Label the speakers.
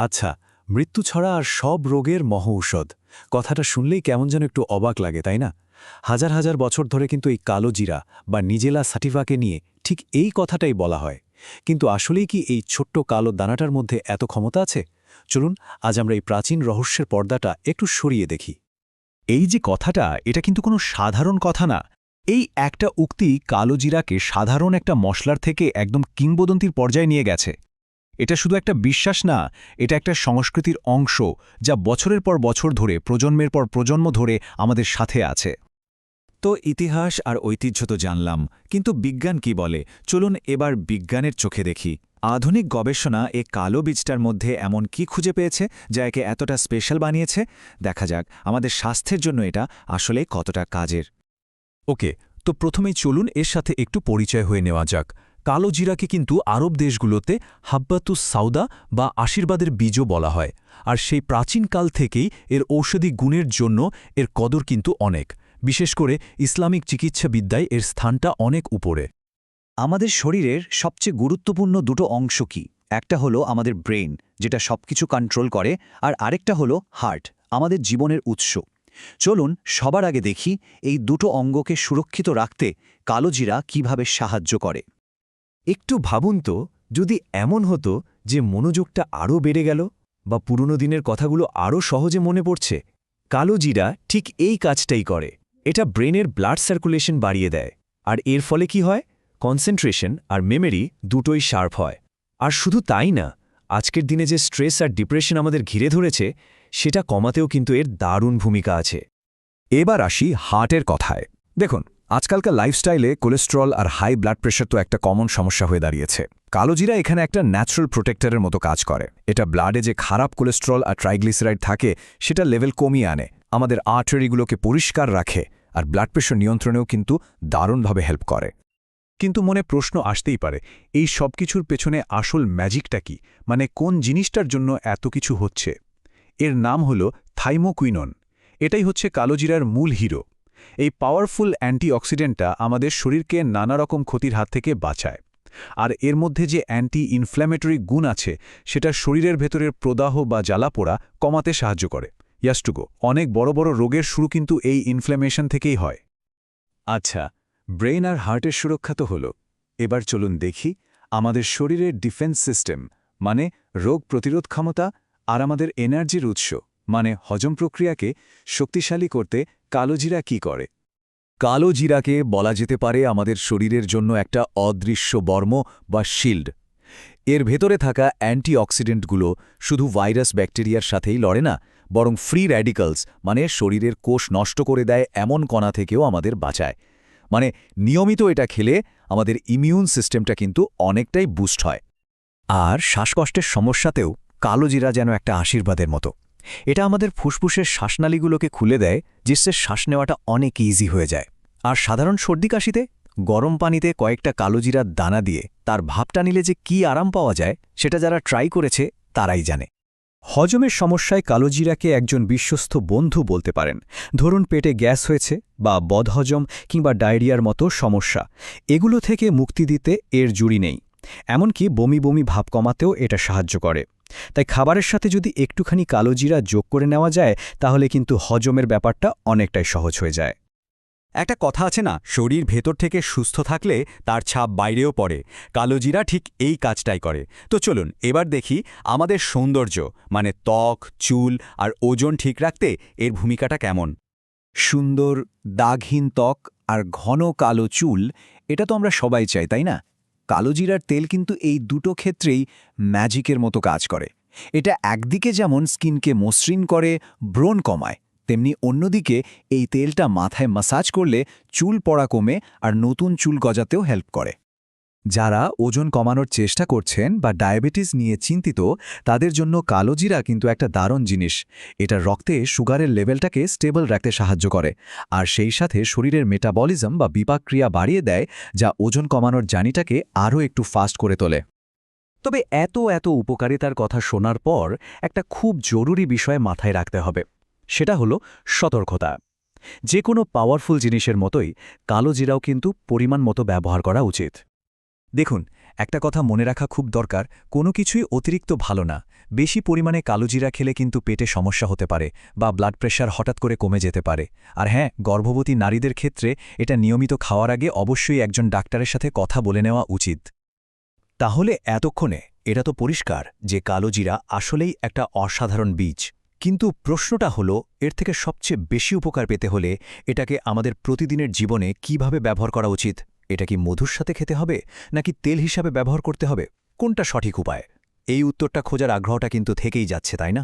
Speaker 1: আচ্ছা, মৃত্যু ছড়া আর সব রোগের মহৌষধ কথাটা শুনলেই কেমন যেন একটু অবাক লাগে, তাই না? হাজার হাজার বছর ধরে কিন্তু এই কালো জিরা বা নিজেলা সাটিভাকে নিয়ে ঠিক এই কথাটাই বলা হয়। কিন্তু আসলেই কি এই ছোট্ট কালো দানাটার মধ্যে এত ক্ষমতা আছে? চলুন আজ আমরা এই প্রাচীন রহস্যের পর্দাটা একটু সরিয়ে দেখি।
Speaker 2: এই যে কথাটা, এটা কিন্তু কোনো সাধারণ কথা না। এই একটা উক্তি কালো জিরাকে সাধারণ একটা মশলার থেকে একদম কিংবদন্তির পর্যায়ে নিয়ে গেছে। এটা শুধু একটা বিশ্বাস না, এটা একটা সংস্কৃতির অংশ, যা বছরের পর বছর ধরে, প্রজন্মের পর প্রজন্ম ধরে আমাদের সাথে আছে।
Speaker 3: তো ইতিহাস আর ঐতিহ্য তো জানলাম, কিন্তু বিজ্ঞান কি বলে? চলুন এবার বিজ্ঞানের চোখে দেখি। আধুনিক গবেষণা এ কালো বীজটার মধ্যে এমন কি খুঁজে পেয়েছে যা একে এতটা স্পেশাল বানিয়েছে? দেখা যাক আমাদের স্বাস্থ্যের জন্য এটা আসলে কতটা কাজের।
Speaker 2: ওকে, তো প্রথমেই চলুন এর সাথে একটু পরিচয় হয়ে নেওয়া যাক। কালো জিরাকে কিন্তু আরব দেশগুলোতে হাব্বাতুস সাউদা বা আশীর্বাদের বীজও বলা হয়। আর সেই প্রাচীনকাল থেকেই এর ঔষধি গুণের জন্য এর কদর কিন্তু অনেক। বিশেষ করে ইসলামিক চিকিৎসাবিদ্যায় এর স্থানটা অনেক উপরে।
Speaker 4: আমাদের শরীরের সবচেয়ে গুরুত্বপূর্ণ দুটো অংশ কি? একটা হলো আমাদের ব্রেন, যেটা সবকিছু কন্ট্রোল করে, আর আরেকটা হলো হার্ট, আমাদের জীবনের উৎস। চলুন সবার আগে দেখি এই দুটো অঙ্গকে সুরক্ষিত রাখতে কালোজিরা কিভাবে সাহায্য করে।
Speaker 1: একটু ভাবুন তো, যদি এমন হতো যে মনোযোগটা আরও বেড়ে গেল বা পুরনো দিনের কথাগুলো আরও সহজে মনে পড়ছে, কালো জিরা ঠিক এই কাজটাই করে। এটা ব্রেনের ব্লাড সার্কুলেশন বাড়িয়ে দেয়, আর এর ফলে কি হয়? কনসেন্ট্রেশন আর মেমোরি দুটোই শার্প হয়। আর শুধু তাই না, আজকের দিনে যে স্ট্রেস আর ডিপ্রেশন আমাদের ঘিরে ধরেছে, সেটা কমাতেও কিন্তু এর দারুণ ভূমিকা আছে।
Speaker 2: এবার আসি হার্টের কথায়। দেখুন, আজকালকার লাইফস্টাইলে কোলেস্টেরল আর হাই ব্লাড প্রেশার তো একটা কমন সমস্যা হয়ে দাঁড়িয়েছে। কালোজিরা এখানে একটা ন্যাচারাল প্রোটেক্টরের মতো কাজ করে। এটা ব্লাডে যে খারাপ কোলেস্টেরল আর ট্রাইগ্লিসারাইড থাকে সেটা লেভেল কমিয়ে আনে, আমাদের আর্টারিগুলোকে পরিষ্কার রাখে, আর ব্লাড প্রেশার নিয়ন্ত্রণেও কিন্তু দারুণভাবে হেল্প করে। কিন্তু মনে প্রশ্ন আসতেই পারে, এই সব কিছুর পেছনে আসল ম্যাজিকটা কি? মানে কোন জিনিসটার জন্য এত কিছু হচ্ছে? এর নাম হল থাইমোকুইনন। এটাই হচ্ছে কালোজিরার মূল হিরো। এই পাওয়ারফুল অ্যান্টিঅক্সিডেন্টটা আমাদের শরীরকে নানা রকম ক্ষতির হাত থেকে বাঁচায়। আর এর মধ্যে যে অ্যান্টি ইনফ্ল্যামেটরি গুণ আছে, সেটা শরীরের ভেতরের প্রদাহ বা জ্বালাপোড়া কমাতে সাহায্য করে। ইয়াস্টুগো, অনেক বড় বড় রোগের শুরু কিন্তু এই ইনফ্ল্যামেশন থেকেই হয়।
Speaker 1: আচ্ছা, ব্রেন আর হার্টের সুরক্ষা তো হলো। এবার চলুন দেখি আমাদের শরীরের ডিফেন্স সিস্টেম, মানে রোগ প্রতিরোধ ক্ষমতা, আর আমাদের এনার্জির উৎস, মানে হজম প্রক্রিয়াকে শক্তিশালী করতে কালোজিরা কি করে।
Speaker 2: কালো জিরাকে বলা যেতে পারে আমাদের শরীরের জন্য একটা অদৃশ্য বর্ম বা শিল্ড। এর ভেতরে থাকা অ্যান্টিঅক্সিডেন্টগুলো শুধু ভাইরাস ব্যাকটেরিয়ার সাথেই লড়ে না, বরং ফ্রি র্যাডিক্যালস মানে শরীরের কোষ নষ্ট করে দেয় এমন কণা থেকেও আমাদের বাঁচায়। মানে নিয়মিত এটা খেলে আমাদের ইমিউন সিস্টেমটা কিন্তু অনেকটাই বুস্ট হয়।
Speaker 4: আর শ্বাসকষ্টের সমস্যাতেও কালোজিরা যেন একটা আশীর্বাদের মতো। এটা আমাদের ফুসফুসের শ্বাসনালীগুলোকে খুলে দেয়, জিসে শ্বাস নেওয়াটা অনেক ইজি হয়ে যায়। আর সাধারণ সর্দি কাশিতে গরম পানিতে কয়েকটা কালোজিরার দানা দিয়ে তার ভাবটা নিলে যে কি আরাম পাওয়া যায়, সেটা যারা ট্রাই করেছে তারাই জানে।
Speaker 2: হজমের সমস্যায় কালোজিরাকে একজন বিশ্বস্ত বন্ধু বলতে পারেন। ধরুন পেটে গ্যাস হয়েছে বা বদহজম কিংবা ডায়রিয়ার মতো সমস্যা, এগুলো থেকে মুক্তি দিতে এর জুড়ি নেই। এমনকি বমি বমি ভাব কমাতেও এটা সাহায্য করে। তাই খাবারের সাথে যদি একটুখানি কালোজিরা যোগ করে নেওয়া যায়, তাহলে কিন্তু হজমের ব্যাপারটা অনেকটাই সহজ হয়ে যায়।
Speaker 3: একটা কথা আছে না, শরীর ভেতর থেকে সুস্থ থাকলে তার ছাপ বাইরেও পড়ে। কালোজিরা ঠিক এই কাজটাই করে। তো চলুন এবার দেখি আমাদের সৌন্দর্য, মানে ত্বক, চুল আর ওজন ঠিক রাখতে এর ভূমিকাটা কেমন।
Speaker 4: সুন্দর দাগহীন ত্বক আর ঘন কালো চুল, এটা তো আমরা সবাই চাই, তাই না? কালোজিরার তেল কিন্তু এই দুটো ক্ষেত্রেই ম্যাজিকের মতো কাজ করে। এটা একদিকে যেমন স্কিনকে মসৃণ করে, ব্রণ কমায়, তেমনি অন্যদিকে এই তেলটা মাথায় ম্যাসাজ করলে চুল পড়া কমে আর নতুন চুল গজাতেও হেল্প করে।
Speaker 1: যারা ওজন কমানোর চেষ্টা করছেন বা ডায়াবেটিস নিয়ে চিন্তিত, তাদের জন্য কালোজিরা কিন্তু একটা দারুণ জিনিস। এটা রক্তে সুগারের লেভেলটাকে স্টেবল রাখতে সাহায্য করে, আর সেই সাথে শরীরের মেটাবলিজম বা বিপাকক্রিয়া বাড়িয়ে দেয়, যা ওজন কমানোর জার্নিটাকে আরও একটু ফাস্ট করে তোলে। তবে এত উপকারিতার কথা শোনার পর একটা খুব জরুরি বিষয় মাথায় রাখতে হবে। সেটা হলো সতর্কতা। যে কোনো পাওয়ারফুল জিনিসের মতোই কালোজিরাও কিন্তু পরিমাণ মতো ব্যবহার করা উচিত। দেখুন, একটা কথা মনে রাখা খুব দরকার, কোনো কিছুই অতিরিক্ত ভালো না।
Speaker 2: বেশি পরিমাণে কালোজিরা খেলে কিন্তু পেটে সমস্যা হতে পারে বা ব্লাড প্রেশার হঠাৎ করে কমে যেতে পারে। আর হ্যাঁ, গর্ভবতী নারীদের ক্ষেত্রে এটা নিয়মিত খাওয়ার আগে অবশ্যই একজন ডাক্তারের সাথে কথা বলে নেওয়া উচিত।
Speaker 4: তাহলে এতক্ষণে এটা তো পরিষ্কার যে কালোজিরা আসলেই একটা অসাধারণ বীজ, কিন্তু প্রশ্নটা হলো এর থেকে সবচেয়ে বেশি উপকার পেতে হলে এটাকে আমাদের প্রতিদিনের জীবনে কিভাবে ব্যবহার করা উচিত? এটা কি মধুর সাথে খেতে হবে, নাকি তেল হিসাবে ব্যবহার করতে হবে? কোনটা সঠিক উপায়? এই উত্তরটা খোঁজার আগ্রহটা কিন্তু থেকেই যাচ্ছে, তাই না?